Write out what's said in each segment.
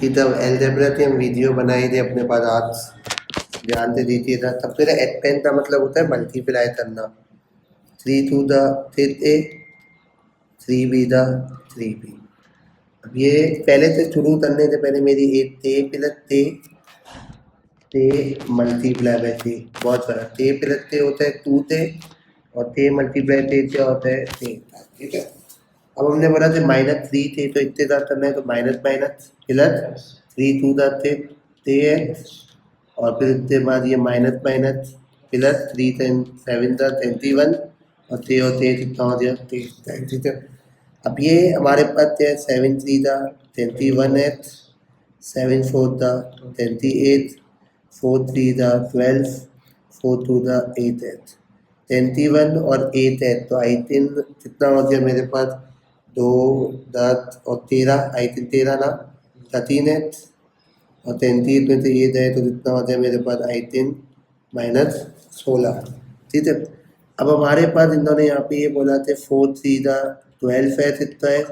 कि जब एलजेब्रा की हम वीडियो बनाई थी अपने पास आज ध्यान से देखिए था, तब फिर एट पेन का मतलब होता है मल्टीप्लाई करना। 3 टू द फिर ए 3 बी द 3 बी। अब ये पहले से शुरू करने से पहले मेरी एक टे प्लस टे मल्टीप्लाई बाय टे, बहुत फर्क। टे प्लस टे होता है 2 टे और टे मल्टीप्लाई टे क्या होता है टे। ठीक है, अब हमने बोला था -3 थे तो इतने साथ करना है तो minus minus plus 3 to the टे एक्स और फिर इसके बाद ये माइनस माइनस प्लस 3 7 था 21 और टे कितना हो गया 23। ठीक है, अब ये हमारे पास है 7 3 था 21 एक्स, 7 4 था 28, 4 3 था 12, 4 2 था 8 एक्स। 21 और 8 है तो 18 कितना हो गया मेरे पास 2 10 और 13, 18 13 ना 13 एक्स और 33 में से ये जाए तो कितना हो जाए मेरे पास 18 माइनस 16। ठीक है, अब हमारे पास इन्होंने यहाँ पे ये बोला थे 4 3 था 12 एक्स इतना है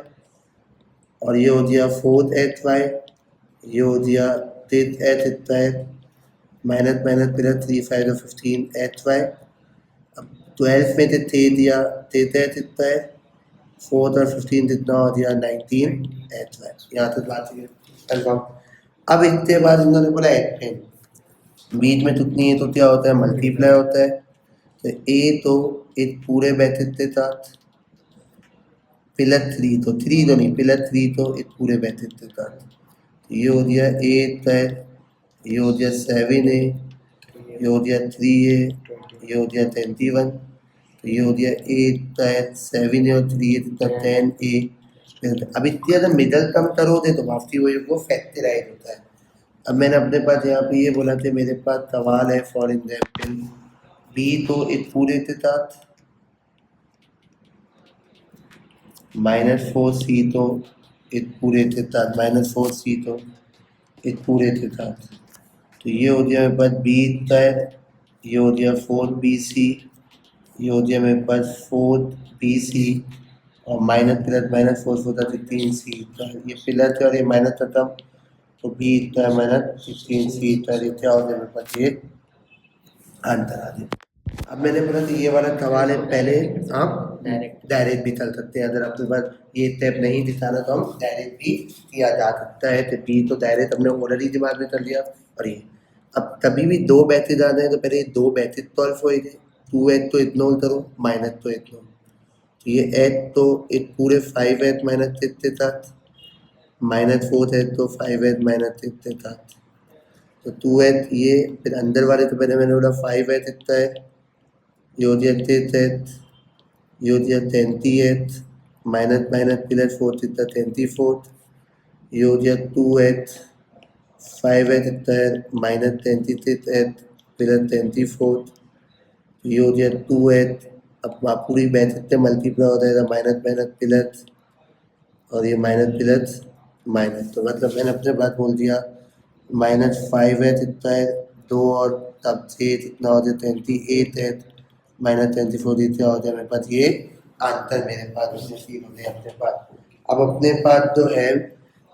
और ये हो गया 4 एक्स वाई, ये हो गया 3 एक्स इतना है minus minus plus 3 5 15 x y. अब 12 में से 3 दिया 3 एक्स इतना है 4 और 15 कितना हो गया 19 एक्स वाई। यहाँ तक बात है कंफर्म। अब इसके बाद इन्होंने बोला एट पेन, बीच में कितनी है तो क्या होता है मल्टीप्लाई होता है तो ए तो एक पूरे ब्रैकेट के साथ प्लस 3 तो 3 तो नहीं प्लस 3 तो एक पूरे ब्रैकेट के साथ, तो ये हो गया 8 है, ये हो गया 7 है, ये हो गया 3 है, ये हो गया 21, तो ये हो गया 8 है 7 है और 3 है तो 10 ए। अब इतनी ज़्यादा मिडल कम करोगे तो वापसी वही वो फैक्टराइज होता है। अब मैंने अपने पास यहाँ पे ये बोला था मेरे पास सवाल है फॉर एग्जाम्पल बी तो एक पूरे के साथ -4 सी तो एक पूरे के साथ -4 सी तो एक पूरे के साथ, तो ये हो गया मेरे पास बी इतना है, ये हो गया 4 बी सी, ये हो गया मेरे पास 4 बी सी और माइनस प्लस माइनस 4 होता है 3 सी, ये प्लस है और ये माइनस खत्म तो बी इतना है माइनस 16 सी इतना, क्या हो गया मेरे पास ये आंसर आ गया। अब मैंने बोला कि ये वाला सवाल है पहले आप डायरेक्ट भी चल सकते हैं, अगर आपके पास ये स्टेप नहीं दिखाना तो हम डायरेक्ट भी किया जा सकता है। तो बी तो डायरेक्ट हमने ऑलरेडी दिमाग में कर लिया और ये अब कभी भी दो बैचेज आ जाए तो पहले दो बैचेज सॉल्व होएंगे। 2 एच तो इग्नोर करो माइनस तो इग्नोर, तो ये एच तो एक पूरे 5 एच माइनस 6 के साथ -4 एच तो 5 एच माइनस 6 के साथ, तो 2 एच ये फिर अंदर वाले तो पहले मैंने बोला 5 एच इतना है, ये हो गया 6 एच, ये हो गया 30 माइनस माइनस प्लस 4 इतना 34, ये हो गया 2 एच 5 एच इतना है माइनस 26 एच प्लस 24, ये हो गया 2 एच। अब आप पूरी बैच से मल्टीप्लाई हो जाएगा माइनस माइनस प्लस और ये माइनस प्लस माइनस, तो मतलब मैंने अपने बात बोल दिया -5 एच इतना है 2 और तब 6 इतना हो जाए 28 एच माइनस 24 इतना हो जाए मेरे पास ये आंसर मेरे पास रिसीव होते हैं अपने पास। अब अपने पास जो है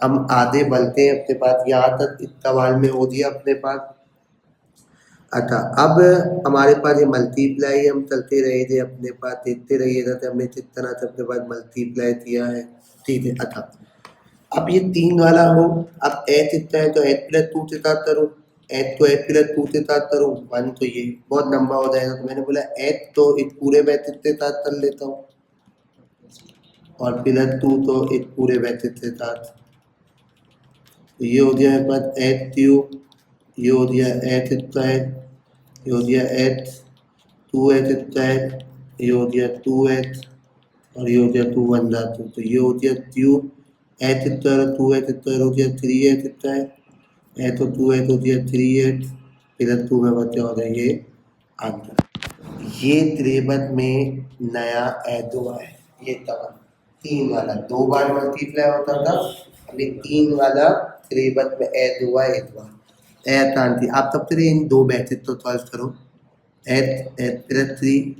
हम आधे बढ़ते हैं अपने पास, यहाँ तक इस सवाल में हो दिया अपने पास। अच्छा, अब हमारे पास ये मल्टीप्लाई हम चलते रहे थे अपने पास देखते रहिएगा तो हमने किस तरह से अपने पास मल्टीप्लाई किया है। ठीक है, अच्छा अब ये 3 वाला हो, अब एच इतना है तो एच प्लस 2 के साथ करो, एच तो एच प्लस 2 के साथ करो 1 तो ये बहुत लंबा हो जाएगा, तो मैंने बोला एच तो एक पूरे ब्रैकेट के साथ कर लेता हूँ और प्लस 2 तो एक पूरे ब्रैकेट के साथ, तो ये हो गया मेरे पास एच क्यूब, ये हो गया एच स्क्वायर, ये हो गया एच 2 एच स्क्वायर, ये हो गया 2 एच और ये हो गया 2 1 धातु, तो ये हो गया क्यूब एच स्क्वायर और 2 एच स्क्वायर हो गया 3 एच स्क्वायर, एच और 2 एच हो गया 3 एच प्लस 2 में बचा हो गया ये आंसर। ये त्रिभुज में नया एच हुआ है, ये तब 3 वाला 2 बार मल्टीप्लाई होता था, अभी 3 वाला त्रिभुज में एच हुआ है एक बार एच आंटी। आप सबसे पहले इन दो बैचेज तो सॉल्व करो, एच एच प्लस 3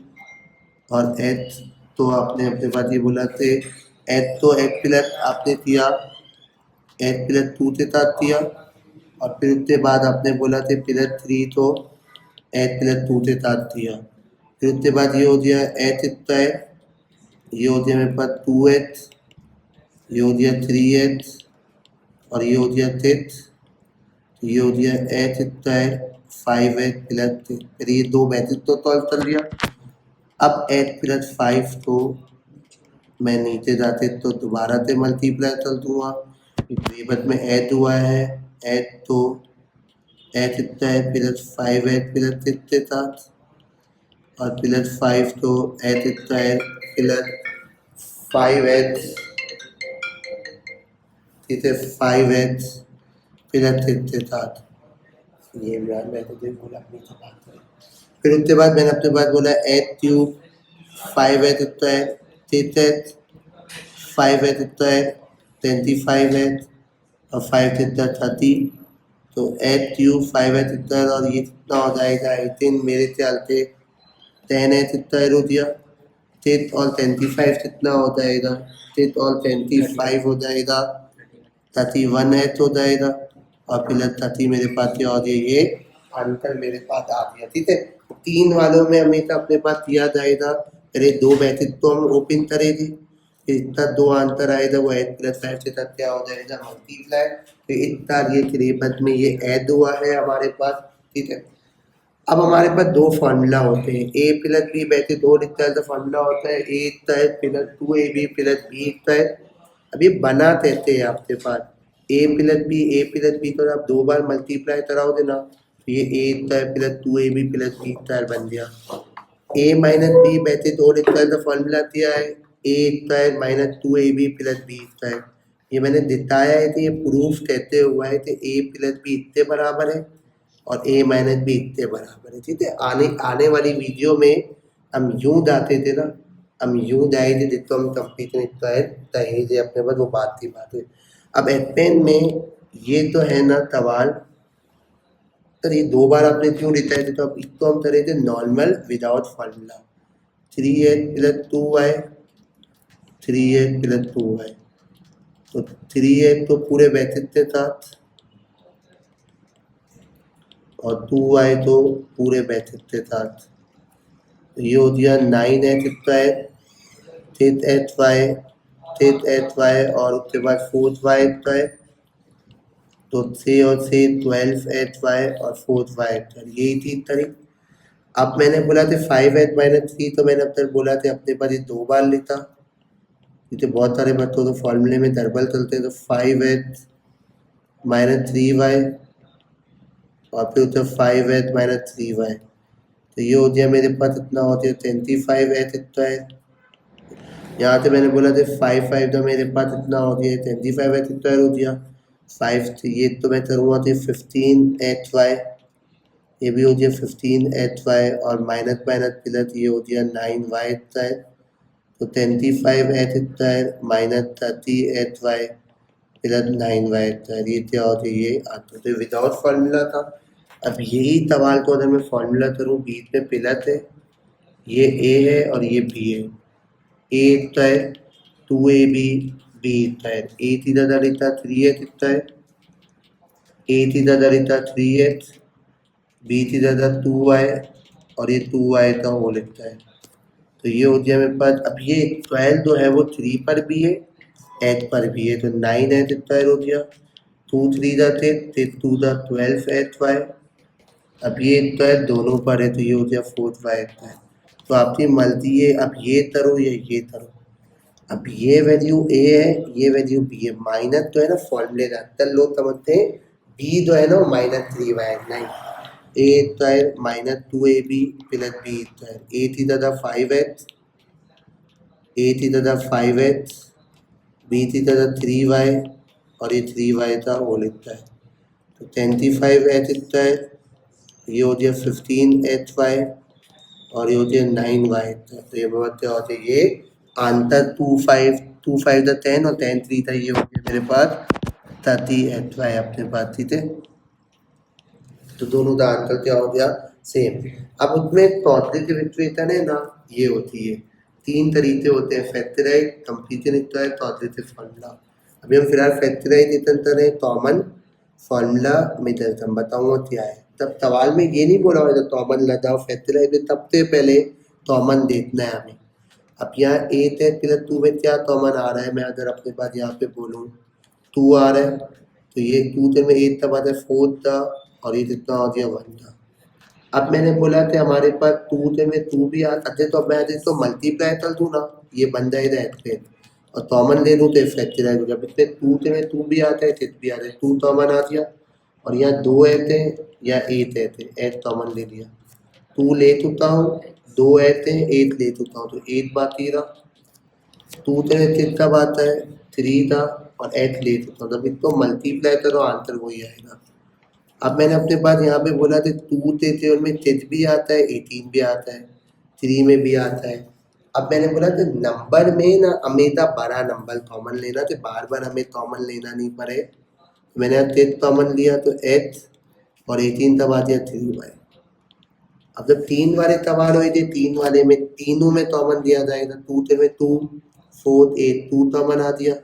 और एच तो आपने अपने पास ये बोला थे एच तो एच प्लस आपने किया एच प्लस 2 थे तात दिया और फिर उसके बाद आपने बोला थे प्लस 3 तो एच प्लस 2 थे तात दिया। फिर उसके बाद ये हो गया एच इतना है, ये हो गया मेरे पास 2h, ये हो गया 3h और ये हो गया 6, ये हो गया एच इतना है 5h प्लस 6। फिर ये दो मैट्रिक्स तो सॉल्व कर लिया। अब एच प्लस 5 को मैं नीचे जाते तो दोबारा से मल्टीप्लाई कर दूंगा। ब्रेबत में एच हुआ है, एच तो एच इतना है प्लस 5h प्लस 6 के साथ और प्लस 5 तो एच इतना है प्लस 5h, ठीक है 5h प्लस 6 के साथ। ये मैं तो देख बोला अपनी तो बात करें। फिर उसके बाद मैंने अपने पास बोला एच क्यूब 5h इतना है 6h, 5h इतना है 25h और 5 इतना 30, तो एच क्यूब 5h इतना है और ये कितना हो जाएगा 18 मेरे ख्याल से 10h इतना है रो दिया। 6 और 25 कितना हो जाएगा, 6 और 25 हो जाएगा 31h हो जाएगा और प्लस 30 मेरे पास क्या हो गया, ये आंसर मेरे पास आ गया। ठीक है, तीन वालों में हमेशा अपने पास किया जाएगा। अरे दो मैसेज तो हम ओपन करेंगे, इतना दो आंसर आएगा वो एच प्लस 5 के साथ क्या हो जाएगा मल्टीप्लाई। तो इतना ये त्रिपद में ये ऐड हुआ है हमारे पास। ठीक है, अब हमारे पास दो फार्मूला होते हैं, ए प्लस बी वैसे दो लिखता है तो फार्मूला होता है ए तय प्लस 2ab प्लस बी तय। अब ये बना कैसे है आपके पास ए प्लस बी तो आप दो बार मल्टीप्लाई कराओगे ना, तो ये ए तय प्लस 2ab प्लस बी तय बन गया। ए माइनस बी वैसे दो लिखता है तो फार्मूला दिया है ए तय माइनस 2ab प्लस बी तय। ये मैंने दिखाया है कि ये प्रूफ कहते हुआ है कि ए प्लस बी इतने बराबर है और a माइनस बी इतने बराबर है। ठीक है, आने आने वाली वीडियो में हम यूं जाते थे ना, हम यूं जाए थे जिसको हम कंप्लीट इतना है दहेज अपने पास वो बात की बात है। अब एपेन में ये तो है ना सवाल, तो ये दो बार आपने क्यों लिखा है, तो अब इसको हम करे थे normal without formula 3h plus 2y 3h plus 2y, तो 3h तो पूरे ब्रैकेट के साथ और 2y तो पूरे ब्रैकेट के साथ। तो ये हो गया 9h इतना है 6hy और उसके बाद 4y इतना है, तो 6 और 6 12hy और 4y यही थी तारीख। अब मैंने बोला था 5h माइनस 3, तो मैंने अब तक बोला था अपने पास ये दो बार लिखा, क्योंकि बहुत सारे बच्चों तो फॉर्मूले में डबल चलते हैं, तो 5h माइनस 3y और फिर उसे 5h माइनस 3y, तो ये हो गया मेरे पास इतना हो गया 25h इतना है। यहाँ से मैंने बोला था 5 तो मेरे पास इतना हो गया 25h इतना हो गया 5, ये तो मैं करूँगा तो 15hy, ये भी हो गया 15hy और माइनस माइनस प्लस ये हो गया 9y इतना है, तो 25h इतना है माइनस 30hy प्लस 9y इतना है, ये क्या हो गया ये आता तो विदाउट फार्मूला था। अब यही सवाल को अगर मैं फार्मूला करूँ, बीच में प्लस है, ये ए है और ये बी है, ए इतना है 2ab बी इतना है, ए सीधा दरिता 3h इतना है, ए सीधा दरिता 3h, बी सीधा 2y और ये 2y का होल इतना है। तो ये हो गया मेरे पास। अब ये 12 जो है वो 3 पर भी है h पर भी है, तो 9h इतना हो गया 2 3 6 2 12hy। अब ये इतना है दोनों पर है, तो ये हो गया 4y इतना है। तो आपकी मल्टी है, अब ये करो या ये करो। अब ये वैल्यू ए है, ये वैल्यू बी है, माइनस तो है ना फॉर्मूले का लोग समझते हैं, बी जो है ना वो माइनस 3y नहीं, ए तो है माइनस 2ab प्लस बी तो है ए थी दादा 5h, ए थी दादा 5h, बी थी दादा 3y और ये 3y था होल इतना है, तो 25h इतना है, ये हो गया 15hy और ये हो गया 9y इतना, तो ये बात क्या होती है, ये आंसर 2 5 था 10 और 10 3 था, ये हो गया मेरे पास 30hy अपने पास। ठीक है, तो दोनों का आंसर क्या हो गया सेम। अब उसमें पॉजिटिव इक्वेशन है ना, ये होती है तीन तरीके होते हैं, factorise completion equal positive formula. अभी हम फिलहाल फैक्टराइजेशन कर रहे हैं, कॉमन फॉर्मूला मेथड हम बताऊंगा क्या है। तब सवाल में ये नहीं बोला होगा कॉमन लगाओ फैक्टराइज, तब से पहले कॉमन देखना है हमें। अब यहाँ 8 है प्लस 2 में क्या कॉमन आ रहा है, मैं अगर अपने पास यहाँ पे बोलूँ 2 आ रहा है, तो ये 2 से में 8 तब आता है 4 था, और ये कितना हो गया 1 था। अब मैंने बोला था हमारे पास 2 से में 2 भी आता है, तो मैं तो मल्टीप्लाई कर दूँ ना, ये बन जाएगा एक्सप्रेस, और कॉमन ले लूँ तो फैक्टराइज हो गया। इसमें 2 से में 2 भी आता है, 6 भी आता है, 2 कॉमन आ गया, और यहाँ 2 ऐसे या 8 ऐसे, 8 कॉमन ले लिया, 2 ले चुका हूँ, 2 ऐसे 8 ले चुका हूँ, तो 8 बाकी रहा। 2 से में 6 कब आता है 3 था, और 8 ले चुका हूँ, तब इसको मल्टीप्लाई करो आंसर वही आएगा। अब मैंने अपने पास यहाँ पे बोला था 2 से उनमें 6 भी आता है, 18 भी आता है, 3 में भी आता है। अब मैंने बोला कि नंबर में ना हमेशा बड़ा नंबर कॉमन लेना, तो बार बार हमें कॉमन लेना नहीं पड़े। मैंने यहाँ 6 कॉमन लिया तो 8 और 18 तब आ गया 3y। अब जब 3 वाले सवाल हुए थे, 3 वाले में तीनों में कॉमन दिया जाएगा, 2 से में 2 4 8 2 कॉमन आ दिया,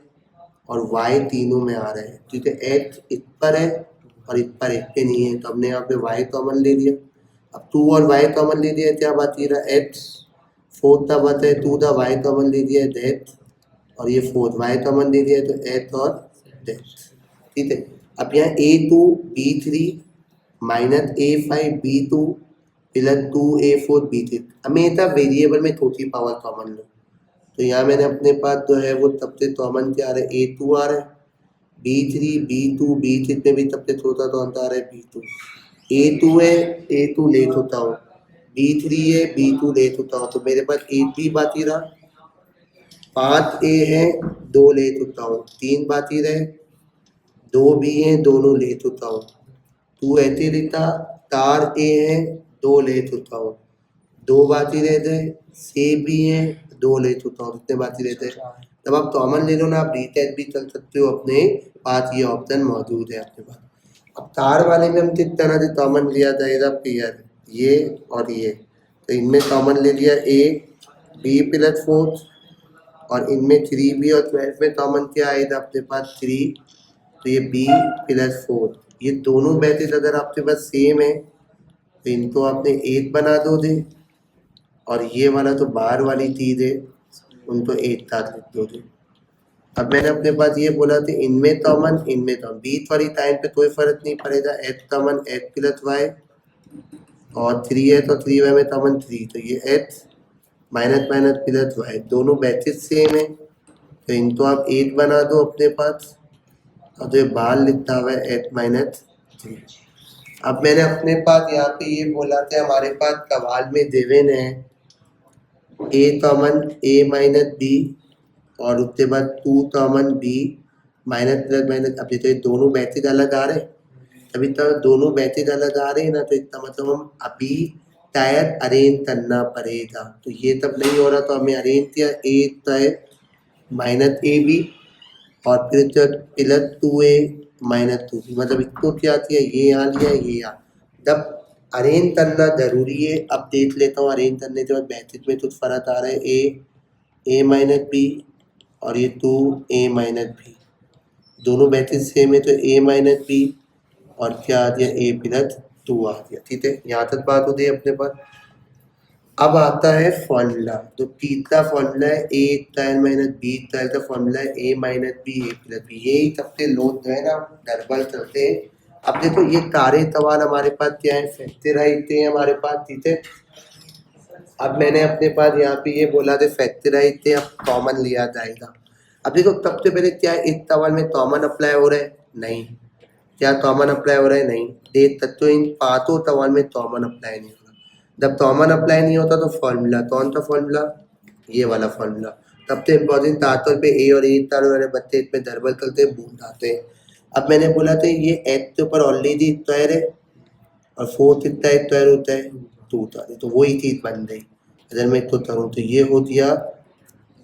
और y तीनों में आ रहे हैं, ठीक है। x इस पर है और इस पर एक पे नहीं है, तो हमने यहाँ पे y कॉमन ले लिया। अब 2 और y कॉमन ले लिया, क्या बात रहा x 4 था बात है 2 था, y कॉमन ले लिया दैट, और ये 4 y कॉमन ले लिया तो x और दैट, ठीक है। अब यहाँ a2 b3 minus a5 b2 plus 2a4 b3, हमेशा वेरिएबल में छोटी पावर कॉमन लो। तो यहाँ मैंने अपने पास जो है वो सबसे कॉमन क्या आ रहा है a2 आ रहा है, b3 b2 b3 में भी सबसे छोटा तो आ रहा है b2, a2 है a2 ले चुका हूँ, b3 है b2 ले चुका हूँ, तो मेरे पास 8 भी बाकी रहा, 5a है 2 ले चुका हूँ, 3 बाकी रहे, 2 भी है दोनों ले चुका हूँ, 2 ऐसे लेता, 4a है 2 ले चुका हूँ, 2 बाकी रहते, 6 भी है 2 ले चुका हूँ, कितने बाकी रहते हैं। तब आप कॉमन ले लो ना, आप रिटेस्ट भी चल सकते हो, अपने पास ये ऑप्शन मौजूद है आपके पास। अब तार वाले में हम किस तरह से कॉमन लिया जाएगा पेयर, ये और ये, तो इनमें कॉमन ले लिया a b प्लस 4, और इनमें 3b और 12 में कॉमन क्या आएगा अपने पास 3, तो ये b प्लस 4, ये दोनों बैचेस अगर आपके पास सेम है तो इनको आपने 1 बना दो दे, और ये वाला तो बाहर वाली चीज़ है उनको एक साथ लिख दो दे। अब मैंने अपने पास ये बोला था इनमें कॉमन इनमें कॉमन, बीच वाली टाइम पे कोई फर्क नहीं पड़ेगा, x common x plus y, और 3 है तो 3y में कॉमन 3, तो ये x minus minus plus y, दोनों बैचेस सेम है, तो इनको आप 1 बना दो अपने पास, और तो ये बाहर लिखता हुआ है x माइनस 3। अब मैंने अपने पास यहाँ पे ये बोला था हमारे पास सवाल में देवेन है a common a minus b, और उसके बाद 2 common b minus plus minus. अभी तो ये दोनों बैचेज अलग आ रहे हैं, अभी तो दोनों बैचेज अलग आ रहे हैं ना, तो इसका मतलब हम अभी टायर अरेंज करना पड़ेगा, तो ये तब नहीं हो रहा तो हमें अरेंज किया a टायर माइनस ए बी, और फिर प्लस 2a माइनस 2b, मतलब इसको क्या आती है ये यहाँ लिया ये यहाँ, जब अरेंज करना जरूरी है। अब देख लेता हूँ अरेंज करने के बाद बैचेज में कुछ फर्क आ रहा है, a माइनस बी और ये 2a माइनस बी, दोनों बैचेज सेम है तो a माइनस बी और क्या आ गया a प्लस 2 आ गया, ठीक है। यहाँ तक बात होती है अपने पास। अब आता है फॉर्मूला, तो तीसरा फॉर्मूला है a square minus b square का फॉर्मूला है a minus b a plus b, यही सबसे लोग जो है ना गड़बड़ चलते हैं। अब देखो ये सारे सवाल हमारे पास क्या है फैक्टराइज थे हमारे पास, ठीक है। अब मैंने अपने पास यहाँ पे ये बोला था फैक्टराइज थे, अब कॉमन लिया जाएगा। अब देखो सबसे पहले क्या इस सवाल में कॉमन अप्लाई हो रहा है, नहीं, क्या कॉमन अप्लाई हो रहा है, नहीं, देख सकते हो इन पांचों सवाल में कॉमन अप्लाई नहीं हो रहा। जब कॉमन अप्लाई नहीं होता तो फॉर्मूला, कौन सा फॉर्मूला, ये वाला फॉर्मूला, सबसे इम्पोर्टेंट तातों पे ए और ए तार वाले बच्चे इसमें दरबल करते भूल जाते हैं। अब मैंने बोला था ये एक्स के ऊपर ऑलरेडी स्क्वायर है, और 4 कितना स्क्वायर होता है 2 था, तो वही चीज बन गई। अगर मैं इसको करूँ तो ये हो गया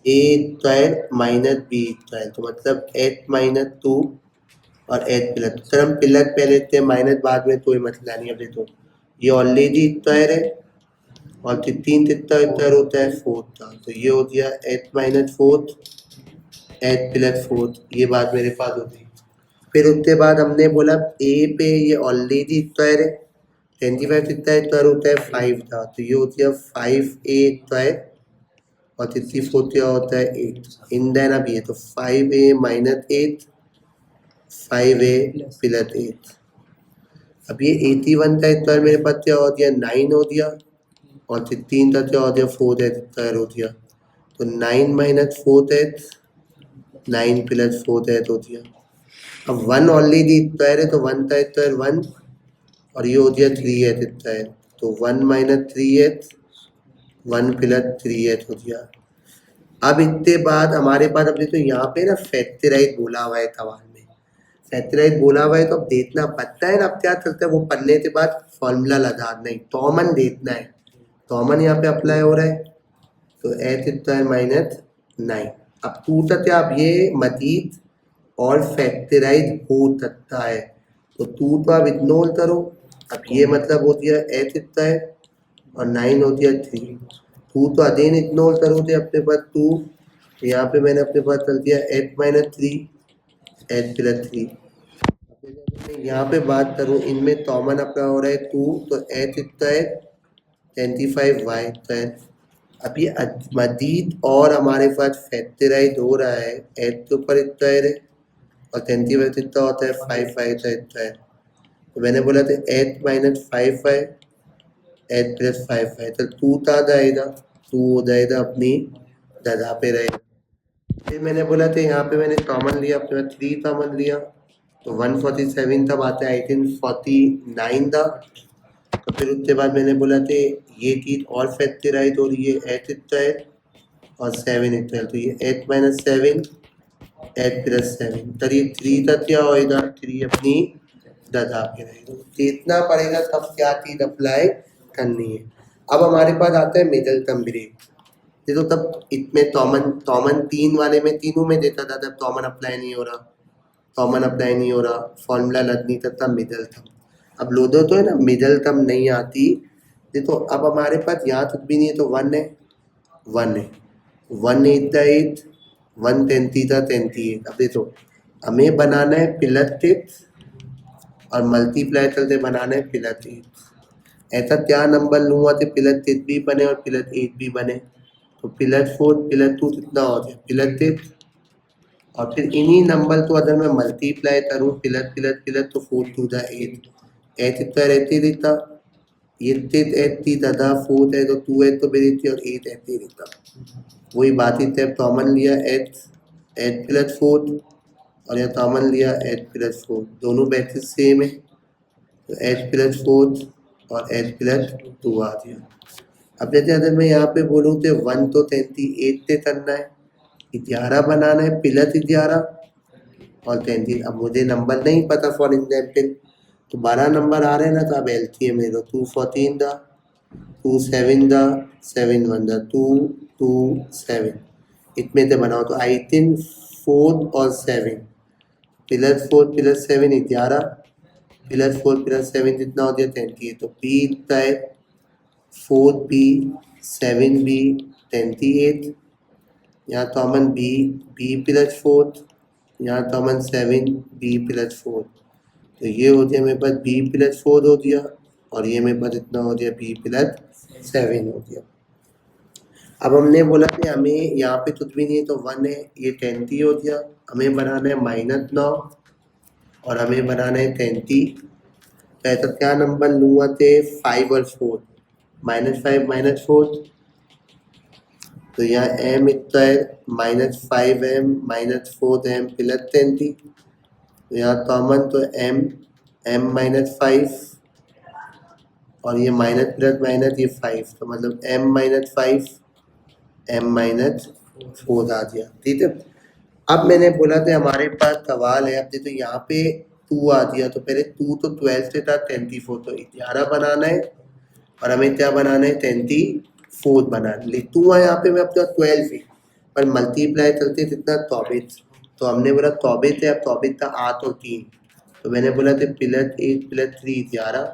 ए स्क्वायर माइनस बी स्क्वायर, तो मतलब एक्स माइनस 2 और एच प्लस, सर हम प्लस पहले थे माइनस बाद में, कोई मसला नहीं। अभी तो ये ऑलरेडी स्क्वायर है, और 3 कितना स्क्वायर होता है 4 था, तो ये हो गया एच माइनस 4 एट प्लस 4, ये बात मेरे पास होती। फिर उसके बाद हमने बोला ए पे ये ऑलरेडी स्क्वायर है, 25 कितना स्क्वायर होता है 5 था, तो ये होती है 5a स्क्वायर और 64 क्या होता है 8 इन देन। अब ये तो 5a माइनस 8 5a प्लस 8। अब ये 81 का स्क्वायर मेरे पास क्या हो दिया 9 हो दिया और 16 का क्या हो दिया 4 स्क्वायर हो दिया, तो 9 माइनस 4 9 प्लस 4 हो दिया। अब 1 ऑलरेडी स्क्वायर है तो 1 का स्क्वायर 1 और ये हो दिया 3h स्क्वायर, तो 1 माइनस 3h 1 प्लस 3h हो दिया। अब इसके बाद हमारे पास अब देखो यहाँ पे ना फैक्टराइज बोला हुआ है सवाल में, फैक्टराइज बोला हुआ है तो अब देखना पड़ता है ना। अब क्या चलता है वो पढ़ने के बाद फॉर्मूला लगा नहीं, कॉमन देखना है, कॉमन यहाँ पे अप्लाई हो रहा है, तो एच स्क्वायर माइनस 9। अब टूटा क्या, अब ये मजीद और फैक्टराइज हो सकता है, तो 2 तो आप इग्नोर करो। अब ये मतलब हो दिया एच स्क्वायर और 9 हो दिया 3, 2 तो अगेन इग्नोर करो थे अपने पास 2, यहाँ पे मैंने अपने पास चल दिया एच माइनस 3 एच प्लस 3। यहाँ पे बात करूँ इनमें कॉमन अपना हो रहा है 2, तो एच स्क्वायर 25y स्क्वायर। अब ये मजीद और हमारे पास फैक्टराइज हो रहा है, एच के ऊपर स्क्वायर है और 25 कितना होता है 5y का स्क्वायर, तो मैंने बोला था H minus 5y H plus 5y, तो 2 था जाएगा 2 हो जाएगा अपनी जगह पे रहेगा। फिर मैंने बोला था यहाँ पे मैंने कॉमन लिया, अपने 3 कॉमन लिया तो 147 तब आता है 1849 था। तो फिर उसके बाद मैंने बोला थे ये चीज़ और फैक्टराइज हो रही है एच स्क्वायर और 7 स्क्वायर, तो ये एच माइनस 7 एच प्लस 7, तो ये 3 का क्या होएगा 3 अपनी जगह पे रहेगा, जितना पड़ेगा तब क्या चीज़ अप्लाई करनी है। अब हमारे पास आता है मिडल टर्म ब्रेक, ये तो तब इसमें कॉमन 3 वाले में तीनों में देता था, तब कॉमन अप्लाई नहीं हो रहा, कॉमन अप्लाई नहीं हो रहा, फॉर्मूला लग नहीं सकता मिडल टर्म। अब लोदो तो है ना मिडल टर्म नहीं आती, देखो अब हमारे पास यहाँ तक भी नहीं है तो 1 है 1 है 1 8 8 1 33 38। अब देखो हमें बनाना है प्लस 6 और मल्टीप्लाई चलते बनाना है प्लस 8, ऐसा क्या नंबर लूँगा तो प्लस 6 भी बने और प्लस 8 भी बने, तो प्लस 4 प्लस 2 कितना हो जाए प्लस 6, और फिर इन्हीं नंबर को अगर मैं मल्टीप्लाई करूँ प्लस प्लस प्लस तो 4 टू द 8 एच स्क्वायर ऐसे ही दिखता, ये 6 एच थी दादा 4 है तो 2 एच तो मेरी थी और 8 ऐसे ही दिखता। वही बात ही तब कॉमन लिया एच एच प्लस 4 और यहाँ कॉमन लिया एच प्लस 4, दोनों बैचेस सेम है, तो एच प्लस 4 और एच प्लस 2 आ गया। अब जैसे अगर मैं यहाँ पे बोलूँ तो 1 तो 38 से करना है, 11 बनाना है प्लस 11 और 33। अब मुझे नंबर नहीं पता फॉर एग्जाम्पल, तो 12 नंबर आ रहे हैं ना, तो अब एलसीएम ले लो 2 14 दा 2 7 दा 7 1 दा 2 2 7, इतने से बनाओ तो आई थिंक 4 और 7 प्लस 4 प्लस 7 11 प्लस 4 प्लस 7 जितना हो गया 38, तो बी इतना है 4b 7b 28, यहाँ कॉमन b प्लस 4, यहाँ कॉमन 7b प्लस 4, तो ये हो गया मेरे पास b प्लस 4 हो गया और ये मेरे पास इतना हो गया b प्लस 7 हो गया। अब हमने बोला कि हमें यहाँ पे कुछ भी नहीं है तो 1 है, ये 30 हो गया, हमें बनाना है -9 और हमें बनाना है 30, तो ऐसा क्या नंबर लूँगा थे 5 और 4 -5 -4, तो यहाँ m square -5m -4m plus 30, तो यहाँ कॉमन तो m -5 और ये माइनस प्लस माइनस ये 5, तो मतलब m -5 m -4 आ गया, ठीक है। अब मैंने बोला था हमारे पास सवाल है, अब देखो यहाँ पे 2 आ दिया, तो पहले 2 तो 12 से था 24, तो 11 बनाना है और हमें क्या बनाना है 24 बनाना, लिख दूंगा यहाँ पे मैं अपना 12 ही, पर मल्टीप्लाई चलते कितना 24, तो हमने बोला 24 है, अब 24 था 8 और 3, तो मैंने बोला था प्लस 8 प्लस 3 11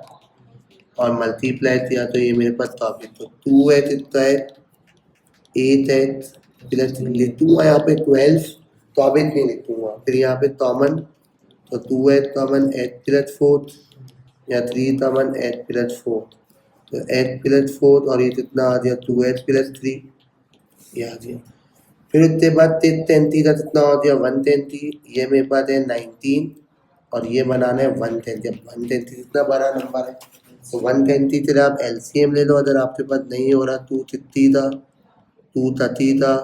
और मल्टीप्लाई किया तो ये मेरे पास 24, तो 2h स्क्वायर 8h प्लस लिख दूंगा यहाँ पे 12 तौबित नहीं लिखूंगा। फिर यहाँ पे कॉमन, तो 2h कॉमन, h प्लस 4 या 3 कॉमन, h प्लस 4, तो h प्लस 4 और ये कितना आ गया 2h प्लस 3, ये आ गया। फिर उसके बाद 33 का कितना हो गया 133, ये मेरे पास है 19 और ये बनाना है 130। अब 130 कितना बड़ा नंबर है, तो 120 फिर आप एलसीएम ले लो। अगर आपके पास नहीं हो रहा 250 था, 230 था,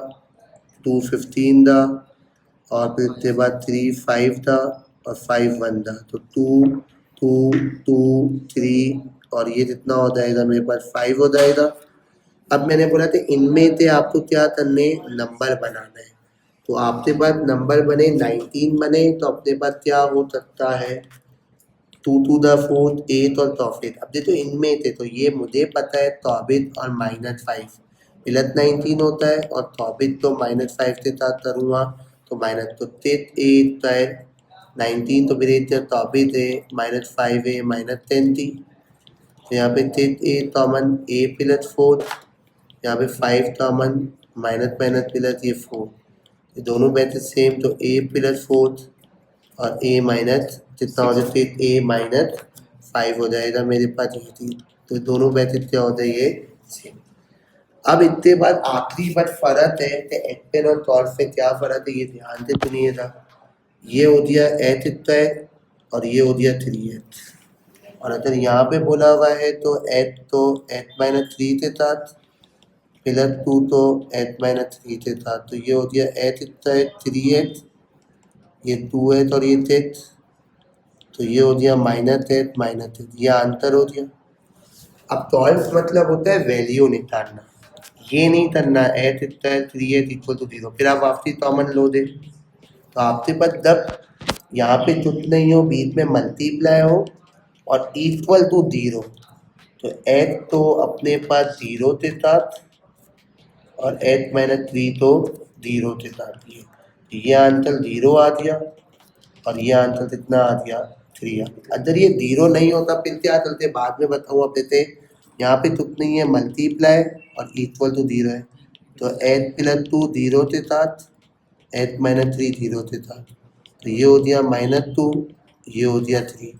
215 था और फिर उसके बाद 3 5 था और 5 1 था, तो 2 2 2 3 और ये कितना हो जाएगा मेरे पास 5 हो जाएगा। अब मैंने बोला था इनमें से आपको क्या करने, नंबर बनाना है। तो आपके पास नंबर बने 19 बने, तो अपने पास क्या हो सकता है 2 to the 4th 8 और तौफीक। अब देखो इनमें थे, तो ये मुझे पता है तौबित और -5 प्लस 19 होता है और तौबित तो -5 के साथ करूँगा तो माइनस, तो 8 है 19 तो मेरे तौबित है, -5 है, -10 तो यहाँ पे 8 कॉमन, a प्लस 4, यहाँ पे 5 कॉमन, माइनस माइनस प्लस ये 4, ये दोनों बैठे सेम, तो a प्लस 4 और a माइनस कितना हो जाए a माइनस 5 हो जाएगा मेरे पास ये थी, तो दोनों बैठे क्या हो जाए ये सेम। अब इतने बाद आखिरी बात फर्क है कि एक्टेन और टॉर्च में क्या फर्क है, ये ध्यान से सुनिएगा। ये हो गया h इतना है और ये हो गया 3h, और अगर यहाँ पे बोला हुआ है तो h माइनस 3 के साथ प्लस 2 तो h माइनस 3 के साथ, तो ये हो गया h इतना है 3h, ये 2h और ये h, तो ये हो गया -h माइनस h, ये आंसर हो गया। अब टॉल्स मतलब होता है वैल्यू निकालना, ये नहीं करना h इतना है 3h इक्वल टू 0 फिर आप वापसी कॉमन लो दे, तो आपके पास जब यहाँ पे कुछ नहीं हो, बीच में मल्टीप्लाई हो और इक्वल टू 0, तो h तो अपने पास 0 के साथ और h माइनस 3 तो 0 के साथ, ये आंसर 0 आ गया और ये आंसर कितना आ गया 3 आ गया। अगर ये 0 नहीं होता फिर क्या चलते, बाद में बताऊँ आप देते, यहाँ पे कुछ नहीं है मल्टीप्लाई और इक्वल टू 0 है, तो h प्लस 2 0 के साथ, h माइनस 3 0 के साथ, तो ये हो गया -2, ये हो गया 3।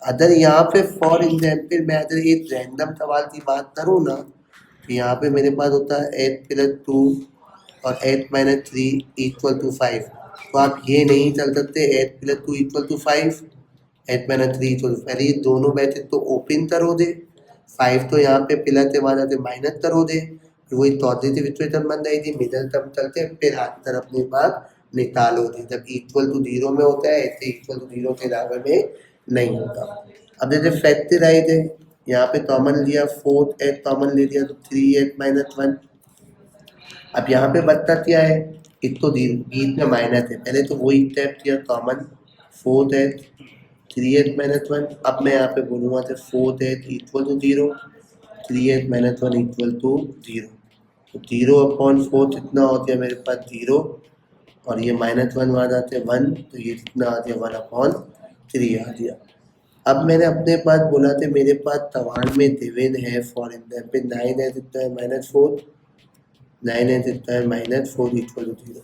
अगर यहाँ पे फॉर एग्जाम्पल मैं अगर एक रैंडम सवाल की बात करूँ ना, तो यहाँ पे मेरे पास होता है h प्लस 2 और h माइनस 3 इक्वल टू 5, तो आप ये नहीं चल सकते h plus 2 equal to 5, h minus 3 equal to, पहले ये दोनों ब्रैकेट तो ओपन करो दे, 5 तो यहाँ पे प्लस है वहाँ से माइनस करो दे, फिर वही पॉजिटिव इक्वेशन बन जाएगी, मिडल टर्म चलते फिर हाथ तरफ अपने पास निकालो दे। जब इक्वल टू 0 में होता है ऐसे इक्वल टू 0 के अलावा में नहीं होता। अब जैसे फैक्टराइज है, यहाँ पे कॉमन लिया 4h कॉमन ले लिया तो 3h माइनस 1। अब यहाँ पे बचता क्या है, एक तो बीच में माइनस है, पहले तो वही स्टेप किया कॉमन 4h 3h माइनस 1। अब मैं यहाँ पे बोलूँगा तो 4h equal to 0, 3h minus 1 equal to 0, तो 0/4 कितना हो गया मेरे पास 0 और ये -1 वहाँ जाते 1, तो ये कितना आ गया 1/3 आ गया। अब मैंने अपने पास बोला था मेरे पास तवान में दिविन है फॉर एग्जाम्पल 9 है कितना है -4, 9 है कितना है -4 इक्वल टू 0।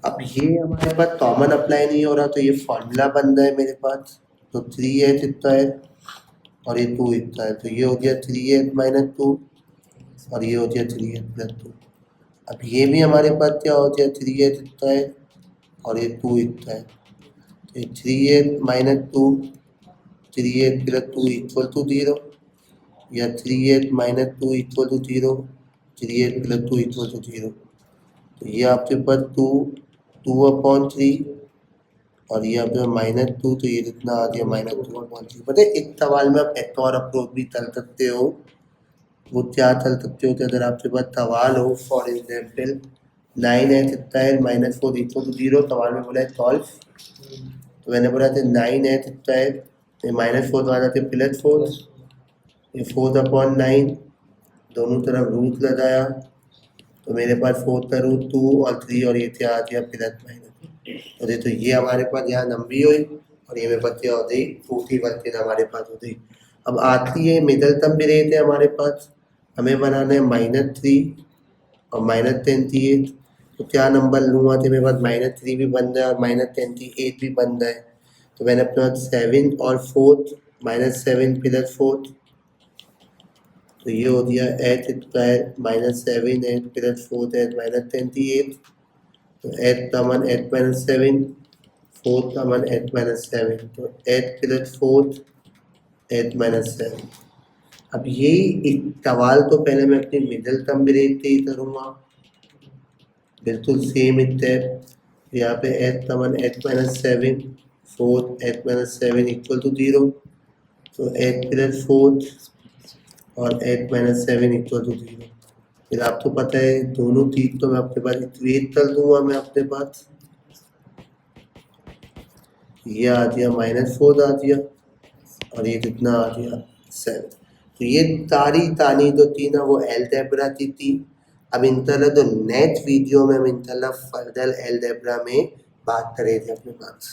अब ये हमारे पास कॉमन अप्लाई नहीं हो रहा, तो ये फॉर्मूला बन रहा है मेरे पास, तो 3h इतना है और ये 2 इतना है, तो ये हो गया 3h माइनस 2 और ये हो गया 3h प्लस 2। अब ये भी हमारे पास क्या हो गया 3h इतना है और ये 2 इतना है, तो 3h minus 2 3h plus 2 equal to 0 या 3h minus 2 equal to 0, 3h plus 2 equal to 0, तो ये आपके पास 2/3 और ये आपके -2, तो ये कितना आ गया -2/3। पता है एक सवाल में आप एक और अप्रोच भी चल सकते हो, वो क्या चल सकते हो कि अगर आपके पास सवाल हो फॉर एग्जाम्पल 9h कितना है -4 इक्वल टू 0, सवाल में बोला है सॉल्व, तो मैंने बोला था 9h कितना है -4 आ जाते +4, ये 4/9 दोनों तरफ रूट लगाया, तो मेरे पास 4 का रूट 2 और 3 और ये थे आ गया +-, तो ये हमारे पास यहाँ लंबी हुई और ये मेरे पास क्या हो गई 40 हमारे पास हो गई। अब आती है मिडल टर्म भी रहते हैं हमारे पास, हमें बनाना है -3 और -10 चाहिए, तो क्या नंबर लूँगा तो मेरे पास -3 भी बन रहा है और -28 भी बन रहा है। तो मैंने अपने पास 7 और 4 -7 + 4, तो ये हो गया h स्क्वायर -7 h + 4 h -28। तो h का मान h - 7, 4 का मान h - 7, तो h + 4 h - 7। अब यही एक सवाल तो पहले मैं अपनी मिडिल टर्म ब्रेक से ही करूँगा, बिल्कुल सेम स्टेप। यहाँ पे h का मान h - 7, 4 h - 7 = 0, तो h + 4 और h - 7 = 0। फिर आपको पता है दोनों चीज तो मैं अपने पास इक्वेट कर दूंगा मैं अपने पास, ये आ गया -4 आ गया और ये कितना आ गया 7। तो ये सारी तानी जो थी ना वो अलजेब्रा की थी। अब इंशाल्लाह तो नेक्स्ट वीडियो में हम इंशाल्लाह फर्दर अलजेब्रा में बात करेंगे अपने पास।